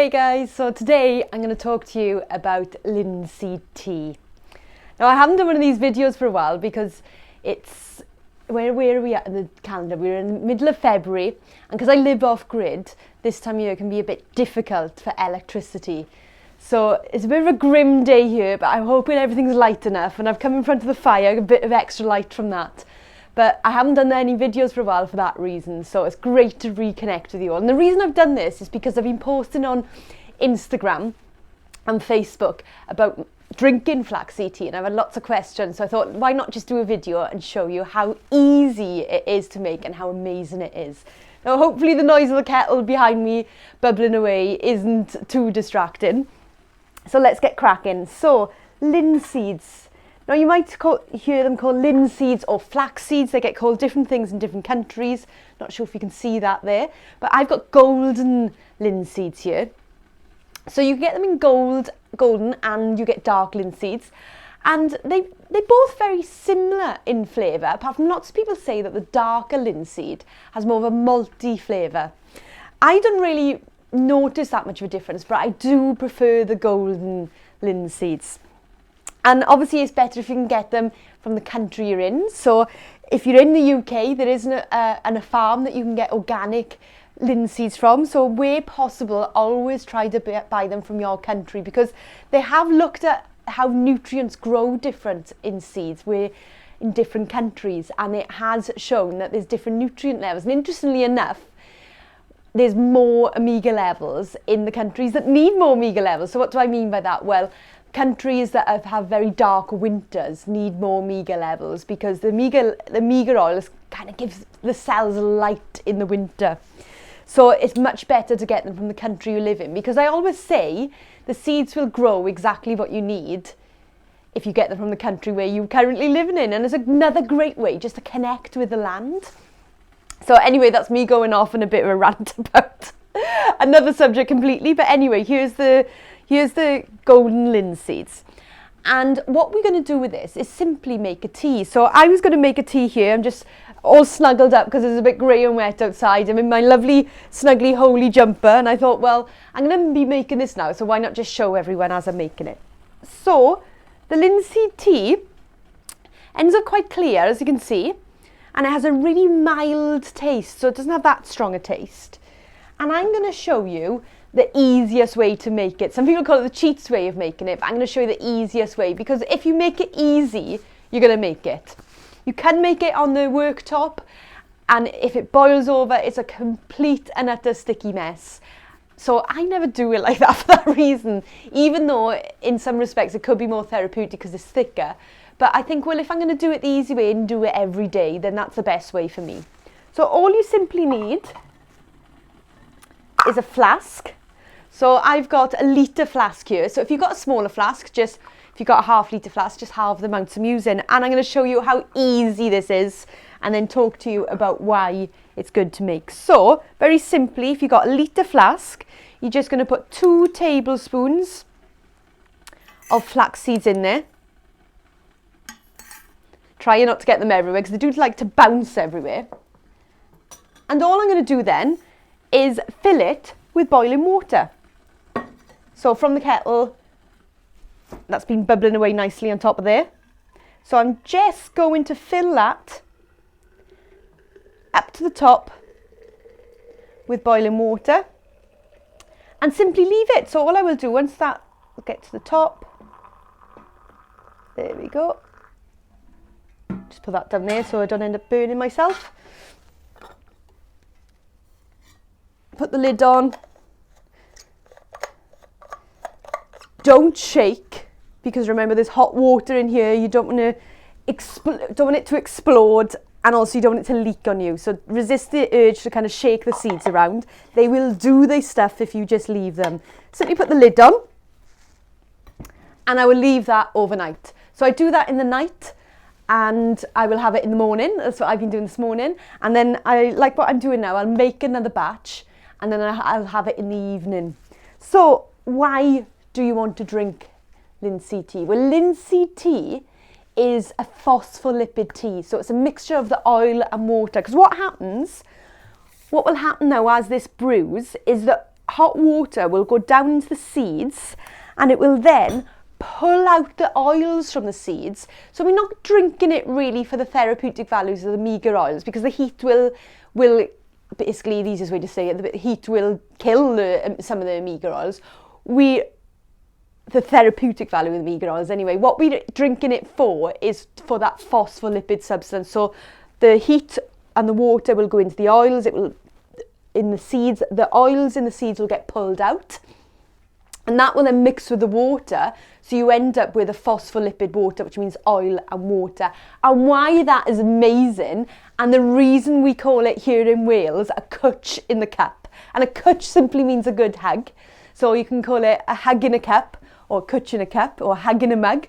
Hey guys, so today I'm going to talk to you about linseed tea. Now I haven't done one of these videos for a while because it's, where are we at in the calendar? We're in the middle of February, and because I live off grid, this time of year can be a bit difficult for electricity. So it's a bit of a grim day here, but I'm hoping everything's light enough, and I've come in front of the fire, a bit of extra light from that. But I haven't done any videos for a while for that reason, so it's great to reconnect with you all. And the reason I've done this is because I've been posting on Instagram and Facebook about drinking flaxseed tea, and I've had lots of questions, so I thought, why not just do a video and show you how easy it is to make and how amazing it is. Now hopefully the noise of the kettle behind me bubbling away isn't too distracting. So let's get cracking. So, linseeds. Now you might hear them called linseeds or flax seeds. They get called different things in different countries. Not sure if you can see that there. But I've got golden linseeds here. So you get them in golden, and you get dark linseeds. And they're both very similar in flavour, apart from lots of people say that the darker linseed has more of a malty flavour. I don't really notice that much of a difference, but I do prefer the golden linseeds. And obviously it's better if you can get them from the country you're in. So if you're in the UK, there is a farm that you can get organic linseeds from. So where possible, always try to buy them from your country, because they have looked at how nutrients grow different in seeds in different countries, and it has shown that there's different nutrient levels. And interestingly enough, there's more omega levels in the countries that need more omega levels. So what do I mean by that? Well, countries that have very dark winters need more omega levels, because the omega oil kind of gives the cells light in the winter. So it's much better to get them from the country you live in, because I always say the seeds will grow exactly what you need if you get them from the country where you're currently living in. And it's another great way just to connect with the land. So anyway, that's me going off on a bit of a rant about another subject completely. But anyway, here's the golden linseeds. And what we're going to do with this is simply make a tea. So I was going to make a tea here. I'm just all snuggled up because it's a bit grey and wet outside. I'm in my lovely snuggly holy jumper, and I thought, well, I'm going to be making this now, so why not just show everyone as I'm making it. So the linseed tea ends up quite clear, as you can see, and it has a really mild taste, so it doesn't have that strong a taste. And I'm going to show you the easiest way to make it. Some people call it the cheats way of making it, but I'm going to show you the easiest way, because if you make it easy, you're going to make it. You can make it on the worktop, and if it boils over, it's a complete and utter sticky mess. So I never do it like that for that reason, even though in some respects it could be more therapeutic because it's thicker. But I think, well, if I'm going to do it the easy way and do it every day, then that's the best way for me. So all you simply need is a flask. So I've got a litre flask here. So if you've got a smaller flask, if you've got a half-litre flask, just halve the amount I'm using. And I'm going to show you how easy this is, and then talk to you about why it's good to make. So very simply, if you've got a litre flask, you're just going to put 2 tablespoons of flax seeds in there. Try not to get them everywhere, because they do like to bounce everywhere. And all I'm going to do then is fill it with boiling water. So from the kettle, that's been bubbling away nicely on top of there. So I'm just going to fill that up to the top with boiling water and simply leave it. So all I will do, once that will get to the top, there we go. Just put that down there so I don't end up burning myself. Put the lid on. Don't shake, because remember there's hot water in here. You don't want it to explode, and also you don't want it to leak on you. So resist the urge to kind of shake the seeds around. They will do their stuff if you just leave them. Simply put the lid on, and I will leave that overnight. So I do that in the night, and I will have it in the morning. That's what I've been doing this morning. And then I like what I'm doing now. I'll make another batch, and then I'll have it in the evening. So why do you want to drink linseed tea? Well, linseed tea is a phospholipid tea. So it's a mixture of the oil and water. Because what will happen now as this brews is that hot water will go down into the seeds and it will then pull out the oils from the seeds. So we're not drinking it really for the therapeutic values of the omega oils, because the heat will basically, the easiest way to say it, the heat will kill some of the omega oils. The therapeutic value of the omega oils anyway, what we're drinking it for is for that phospholipid substance. So the heat and the water will go into the oils, it will in the seeds, the oils in the seeds will get pulled out, and that will then mix with the water, so you end up with a phospholipid water, which means oil and water. And why that is amazing, and the reason we call it here in Wales a cwtsh in the cup, and a cwtsh simply means a good hug, so you can call it a hug in a cup, or cwtsh in a cup, or hug in a mug.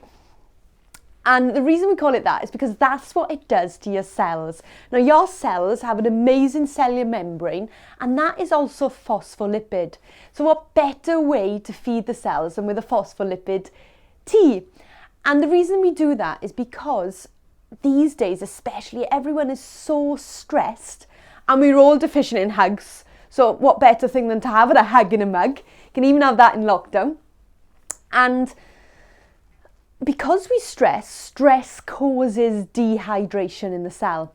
And the reason we call it that is because that's what it does to your cells. Now, your cells have an amazing cellular membrane, and that is also phospholipid. So what better way to feed the cells than with a phospholipid tea? And the reason we do that is because these days, especially, everyone is so stressed and we're all deficient in hugs. So what better thing than to have a hug in a mug? You can even have that in lockdown. And because we stress causes dehydration in the cell.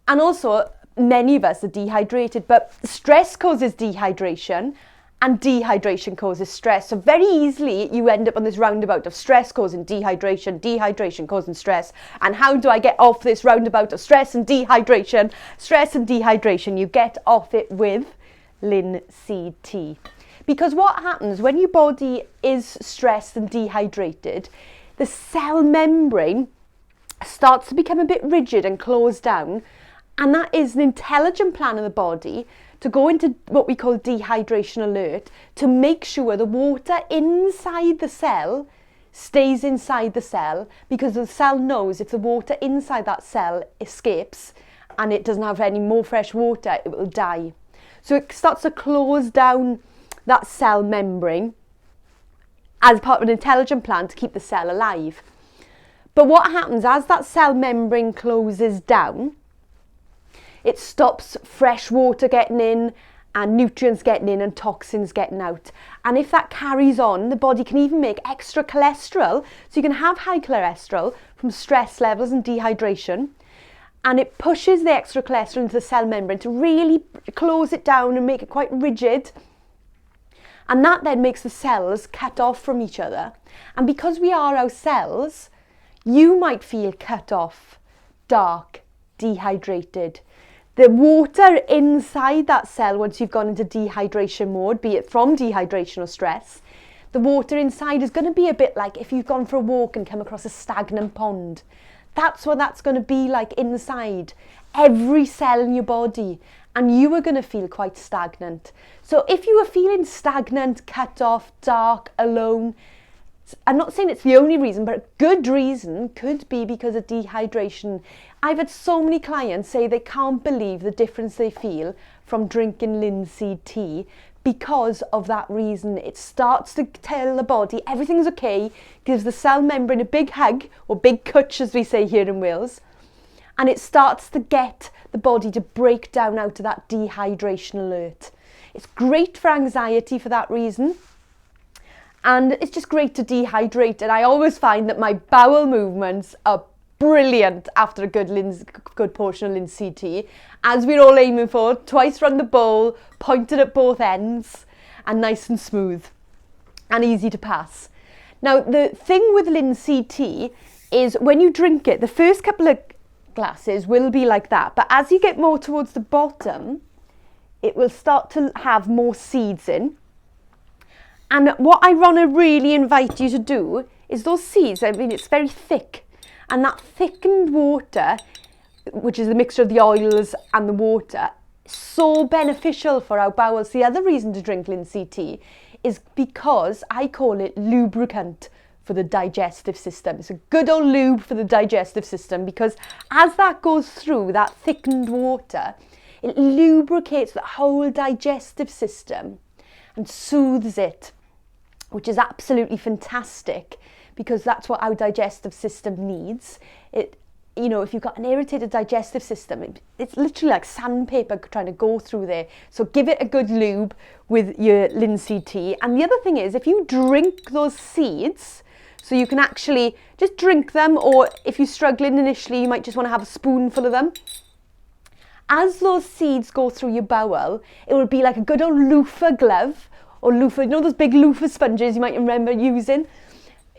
And also, many of us are dehydrated, but stress causes dehydration and dehydration causes stress. So very easily, you end up on this roundabout of stress causing dehydration, dehydration causing stress. And how do I get off this roundabout of stress and dehydration? Stress and dehydration, you get off it with linseed tea. Because what happens when your body is stressed and dehydrated, the cell membrane starts to become a bit rigid and close down, and that is an intelligent plan of the body to go into what we call dehydration alert, to make sure the water inside the cell stays inside the cell, because the cell knows if the water inside that cell escapes and it doesn't have any more fresh water, it will die. So it starts to close down that cell membrane as part of an intelligent plan to keep the cell alive. But what happens as that cell membrane closes down, it stops fresh water getting in and nutrients getting in and toxins getting out. And if that carries on, the body can even make extra cholesterol. So you can have high cholesterol from stress levels and dehydration. And it pushes the extra cholesterol into the cell membrane to really close it down and make it quite rigid. And that then makes the cells cut off from each other. And because we are our cells, you might feel cut off, dark, dehydrated. The water inside that cell, once you've gone into dehydration mode, be it from dehydration or stress, the water inside is going to be a bit like if you've gone for a walk and come across a stagnant pond. That's what that's going to be like inside every cell in your body. And you are going to feel quite stagnant. So if you are feeling stagnant, cut off, dark, alone, I'm not saying it's the only reason, but a good reason could be because of dehydration. I've had so many clients say they can't believe the difference they feel from drinking linseed tea because of that reason. It starts to tell the body everything's okay, gives the cell membrane a big hug, or big cwtsh as we say here in Wales, and it starts to get the body to break down out of that dehydration alert. It's great for anxiety for that reason. And it's just great to dehydrate. And I always find that my bowel movements are brilliant after a good portion of linseed tea, as we're all aiming for, twice round the bowl, pointed at both ends, and nice and smooth and easy to pass. Now, the thing with linseed tea is when you drink it, the first couple of glasses will be like that, but as you get more towards the bottom, it will start to have more seeds in. And what I want to really invite you to do is those seeds, I mean, it's very thick, and that thickened water, which is the mixture of the oils and the water, so beneficial for our bowels. The other reason to drink linseed tea is because I call it lubricant for the digestive system. It's a good old lube for the digestive system, because as that goes through that thickened water, it lubricates the whole digestive system and soothes it, which is absolutely fantastic, because that's what our digestive system needs. It you know, if you've got an irritated digestive system, it's literally like sandpaper trying to go through there. So give it a good lube with your linseed tea. And the other thing is, if you drink those seeds, so you can actually just drink them, or if you're struggling initially, you might just want to have a spoonful of them. As those seeds go through your bowel, it will be like a good old loofah glove, or loofah, you know those big loofah sponges you might remember using?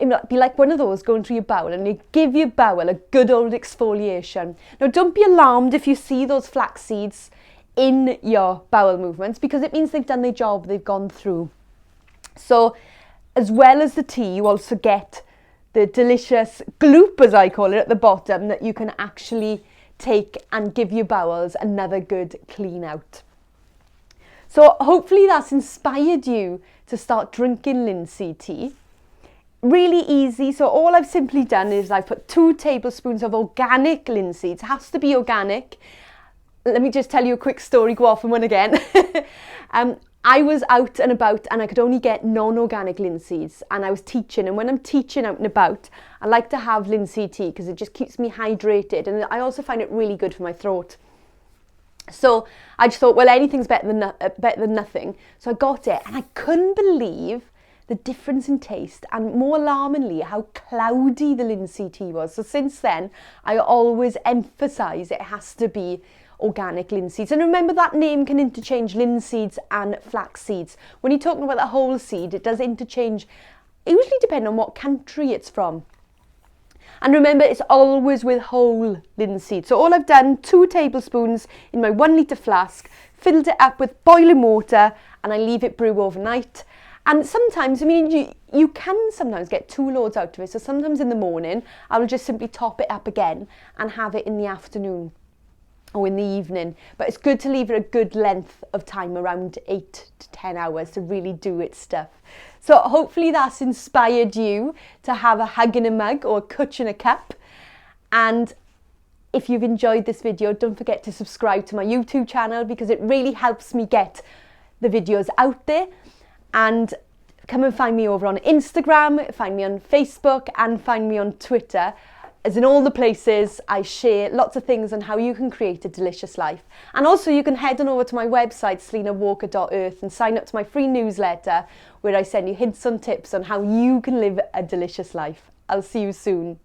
It might be like one of those going through your bowel, and you give your bowel a good old exfoliation. Now, don't be alarmed if you see those flax seeds in your bowel movements, because it means they've done their job, they've gone through. So, as well as the tea, you also get the delicious gloop, as I call it, at the bottom, that you can actually take and give your bowels another good clean out. So, hopefully that's inspired you to start drinking linseed tea. Really easy. So all I've simply done is I've put 2 tablespoons of organic linseeds. It has to be organic. Let me just tell you a quick story, go off on one again. I was out and about and I could only get non-organic linseeds, and I was teaching, and when I'm teaching out and about, I like to have linseed tea because it just keeps me hydrated, and I also find it really good for my throat. So I just thought, well, anything's better than nothing. So I got it, and I couldn't believe the difference in taste, and more alarmingly, how cloudy the linseed tea was. So since then, I always emphasise it has to be organic linseeds. And remember, that name can interchange linseeds and flax seeds. When you're talking about the whole seed, it does interchange, usually depending on what country it's from. And remember, it's always with whole linseed. So all I've done, 2 tablespoons in my 1 litre flask, filled it up with boiling water, and I leave it brew overnight. And sometimes, I mean, you can sometimes get 2 loads out of it. So sometimes in the morning, I will just simply top it up again and have it in the afternoon or in the evening. But it's good to leave it a good length of time, around 8 to 10 hours, to really do its stuff. So hopefully that's inspired you to have a hug in a mug or a cwtsh in a cup. And if you've enjoyed this video, don't forget to subscribe to my YouTube channel, because it really helps me get the videos out there. And come and find me over on Instagram, find me on Facebook, and find me on Twitter. As in all the places, I share lots of things on how you can create a delicious life. And also you can head on over to my website, selenawalker.earth, and sign up to my free newsletter, where I send you hints and tips on how you can live a delicious life. I'll see you soon.